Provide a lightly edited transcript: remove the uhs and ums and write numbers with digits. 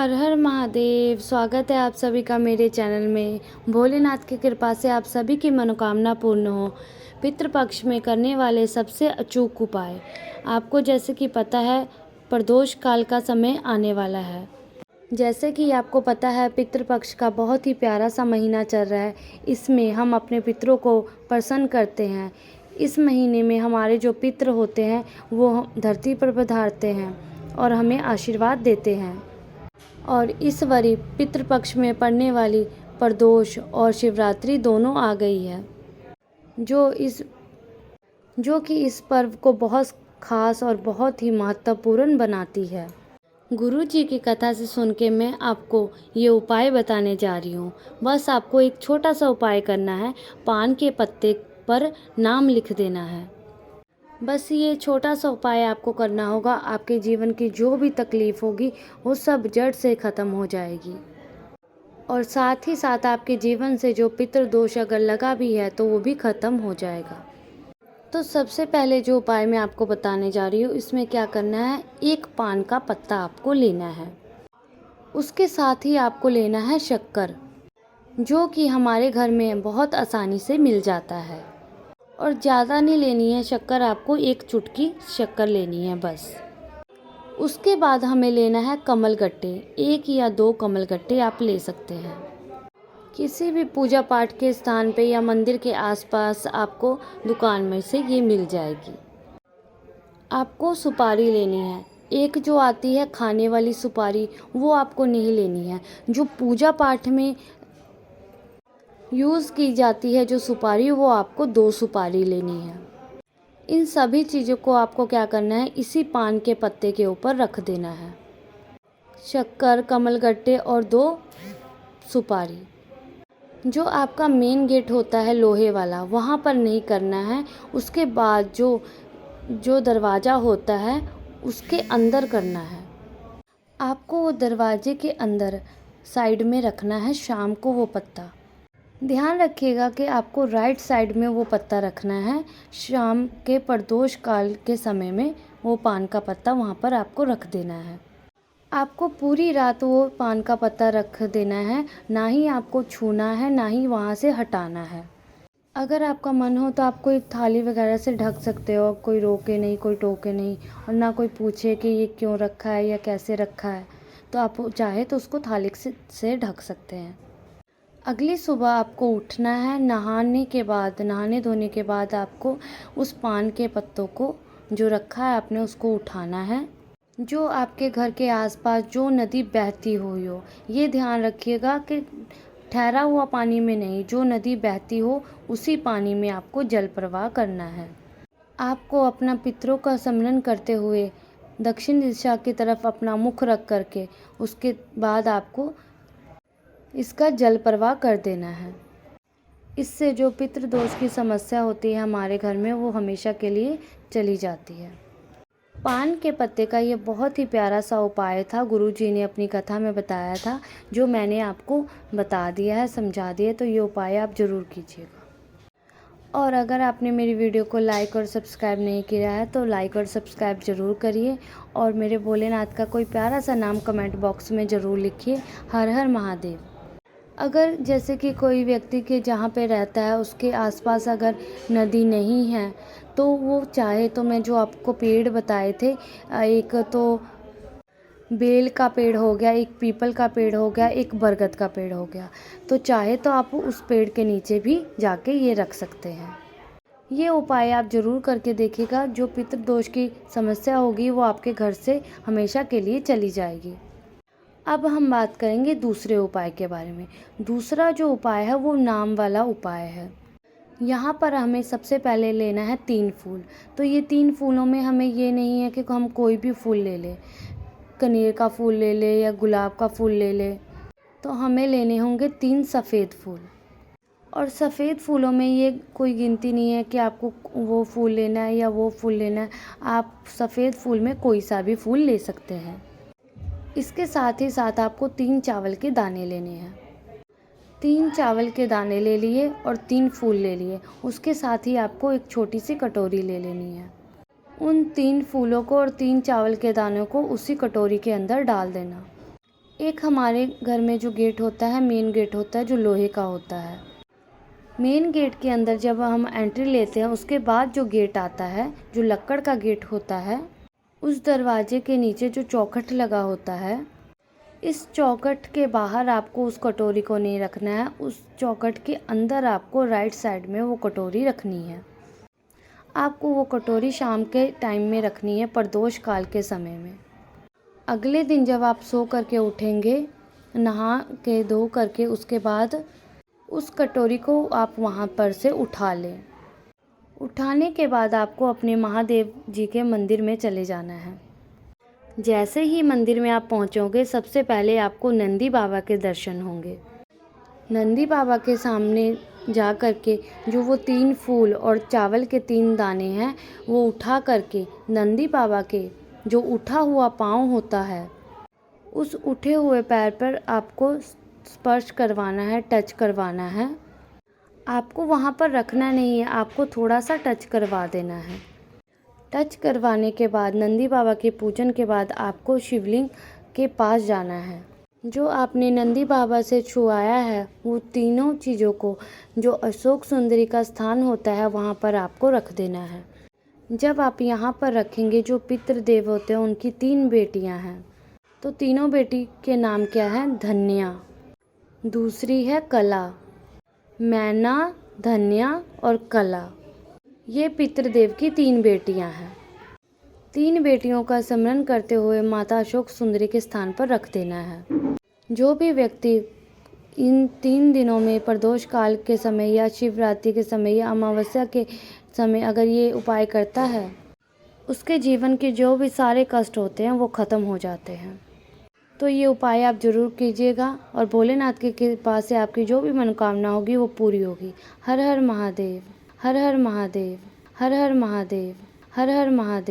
हर हर महादेव। स्वागत है आप सभी का मेरे चैनल में। भोलेनाथ की कृपा से आप सभी की मनोकामना पूर्ण हो। पितृपक्ष में करने वाले सबसे अचूक उपाय। आपको जैसे कि पता है, प्रदोष काल का समय आने वाला है। जैसे कि आपको पता है, पितृपक्ष का बहुत ही प्यारा सा महीना चल रहा है। इसमें हम अपने पितरों को प्रसन्न करते हैं। इस महीने में हमारे जो पितृ होते हैं वो धरती पर पधारते हैं और हमें आशीर्वाद देते हैं। और इस वरी पितृपक्ष में पड़ने वाली प्रदोष और शिवरात्रि दोनों आ गई है, जो कि इस पर्व को बहुत खास और बहुत ही महत्वपूर्ण बनाती है। गुरु जी की कथा से सुन के मैं आपको ये उपाय बताने जा रही हूँ। बस आपको एक छोटा सा उपाय करना है। पान के पत्ते पर नाम लिख देना है। बस ये छोटा सा उपाय आपको करना होगा। आपके जीवन की जो भी तकलीफ होगी वो सब जड़ से ख़त्म हो जाएगी। और साथ ही साथ आपके जीवन से जो पितृदोष अगर लगा भी है तो वो भी ख़त्म हो जाएगा। तो सबसे पहले जो उपाय मैं आपको बताने जा रही हूँ, इसमें क्या करना है, एक पान का पत्ता आपको लेना है। उसके साथ ही आपको लेना है शक्कर, जो कि हमारे घर में बहुत आसानी से मिल जाता है। और ज़्यादा नहीं लेनी है शक्कर, आपको एक चुटकी शक्कर लेनी है बस। उसके बाद हमें लेना है कमलगट्टे। 1 या 2 कमलगट्टे आप ले सकते हैं। किसी भी पूजा पाठ के स्थान पे या मंदिर के आसपास आपको दुकान में से ये मिल जाएगी। आपको सुपारी लेनी है। एक जो आती है खाने वाली सुपारी, वो आपको नहीं लेनी है। जो पूजा पाठ में यूज़ की जाती है जो सुपारी, वो आपको 2 सुपारी लेनी है। इन सभी चीज़ों को आपको क्या करना है, इसी पान के पत्ते के ऊपर रख देना है। शक्कर, कमलगट्टे और 2 सुपारी। जो आपका मेन गेट होता है लोहे वाला, वहाँ पर नहीं करना है। उसके बाद जो दरवाज़ा होता है उसके अंदर करना है। आपको वो दरवाजे के अंदर साइड में रखना है शाम को वो पत्ता। ध्यान रखिएगा कि आपको राइट साइड में वो पत्ता रखना है। शाम के प्रदोष काल के समय में वो पान का पत्ता वहाँ पर आपको रख देना है। आपको पूरी रात वो पान का पत्ता रख देना है। ना ही आपको छूना है, ना ही वहाँ से हटाना है। अगर आपका मन हो तो आप कोई थाली वगैरह से ढक सकते हो। कोई रोके नहीं, कोई टोके नहीं, और ना कोई पूछे कि ये क्यों रखा है या कैसे रखा है। तो आप चाहे तो उसको थाली से ढक सकते हैं। अगली सुबह आपको उठना है। नहाने धोने के बाद आपको उस पान के पत्तों को जो रखा है आपने, उसको उठाना है। जो आपके घर के आसपास जो नदी बहती हुई हो, ये ध्यान रखिएगा कि ठहरा हुआ पानी में नहीं, जो नदी बहती हो उसी पानी में आपको जल प्रवाह करना है। आपको अपना पितरों का स्मरण करते हुए दक्षिण दिशा की तरफ अपना मुख रख करके उसके बाद आपको इसका जल प्रवाह कर देना है। इससे जो पितृदोष की समस्या होती है हमारे घर में, वो हमेशा के लिए चली जाती है। पान के पत्ते का ये बहुत ही प्यारा सा उपाय था, गुरुजी ने अपनी कथा में बताया था, जो मैंने आपको बता दिया है, समझा दिया। तो ये उपाय आप ज़रूर कीजिएगा। और अगर आपने मेरी वीडियो को लाइक और सब्सक्राइब नहीं किया है तो लाइक और सब्सक्राइब ज़रूर करिए। और मेरे भोलेनाथ का कोई प्यारा सा नाम कमेंट बॉक्स में ज़रूर लिखिए। हर हर महादेव। अगर जैसे कि कोई व्यक्ति के जहाँ पे रहता है उसके आसपास अगर नदी नहीं है, तो वो चाहे तो मैं जो आपको पेड़ बताए थे, एक तो बेल का पेड़ हो गया, एक पीपल का पेड़ हो गया, एक बरगद का पेड़ हो गया, तो चाहे तो आप उस पेड़ के नीचे भी जाके ये रख सकते हैं। ये उपाय आप ज़रूर करके देखिएगा। जो पितृदोष की समस्या होगी वो आपके घर से हमेशा के लिए चली जाएगी। अब हम बात करेंगे दूसरे उपाय के बारे में। दूसरा जो उपाय है वो नाम वाला उपाय है। यहाँ पर हमें सबसे पहले लेना है 3 फूल। तो ये 3 फूलों में हमें ये नहीं है कि हम कोई भी फूल ले लें, कनेर का फूल ले ले या गुलाब का फूल ले ले। तो हमें लेने होंगे 3 सफ़ेद फूल। और सफ़ेद फूलों में ये कोई गिनती नहीं है कि आपको वो फूल लेना है या वो फूल लेना है। आप सफ़ेद फूल में कोई सा भी फूल ले सकते हैं। इसके साथ ही साथ आपको 3 चावल के दाने लेने हैं। 3 चावल के दाने ले लिए और 3 फूल ले लिए। उसके साथ ही आपको एक छोटी सी कटोरी ले लेनी है। उन 3 फूलों को और 3 चावल के दानों को उसी कटोरी के अंदर डाल देना। एक हमारे घर में जो गेट होता है, मेन गेट होता है जो लोहे का होता है। मेन गेट के अंदर जब हम एंट्री लेते हैं, उसके बाद जो गेट आता है, जो लक्कड़ का गेट होता है, उस दरवाजे के नीचे जो चौखट लगा होता है, इस चौखट के बाहर आपको उस कटोरी को नहीं रखना है। उस चौखट के अंदर आपको राइट साइड में वो कटोरी रखनी है। आपको वो कटोरी शाम के टाइम में रखनी है, प्रदोष काल के समय में। अगले दिन जब आप सो करके उठेंगे, नहा के धो करके, उसके बाद उस कटोरी को आप वहाँ पर से उठा लें। उठाने के बाद आपको अपने महादेव जी के मंदिर में चले जाना है। जैसे ही मंदिर में आप पहुँचोगे, सबसे पहले आपको नंदी बाबा के दर्शन होंगे। नंदी बाबा के सामने जा कर के जो वो 3 फूल और चावल के 3 दाने हैं, वो उठा करके नंदी बाबा के जो उठा हुआ पाँव होता है, उस उठे हुए पैर पर आपको स्पर्श करवाना है, टच करवाना है। आपको वहाँ पर रखना नहीं है, आपको थोड़ा सा टच करवा देना है। टच करवाने के बाद नंदी बाबा के पूजन के बाद आपको शिवलिंग के पास जाना है। जो आपने नंदी बाबा से छुआया है, वो तीनों चीज़ों को जो अशोक सुंदरी का स्थान होता है, वहाँ पर आपको रख देना है। जब आप यहाँ पर रखेंगे, जो पितृदेव होते हैं उनकी 3 बेटियाँ हैं, तो तीनों बेटी के नाम क्या हैं? धन्या, दूसरी है कला, मैना, धन्या और कला। ये पितृदेव की 3 बेटियाँ हैं। 3 बेटियों का स्मरण करते हुए माता अशोक सुंदरी के स्थान पर रख देना है। जो भी व्यक्ति इन 3 दिनों में प्रदोष काल के समय या शिवरात्रि के समय या अमावस्या के समय अगर ये उपाय करता है, उसके जीवन के जो भी सारे कष्ट होते हैं वो ख़त्म हो जाते हैं। तो ये उपाय आप ज़रूर कीजिएगा और भोलेनाथ की कृपा से आपकी जो भी मनोकामना होगी वो पूरी होगी। हर हर महादेव, हर हर महादेव, हर हर महादेव, हर हर महादेव।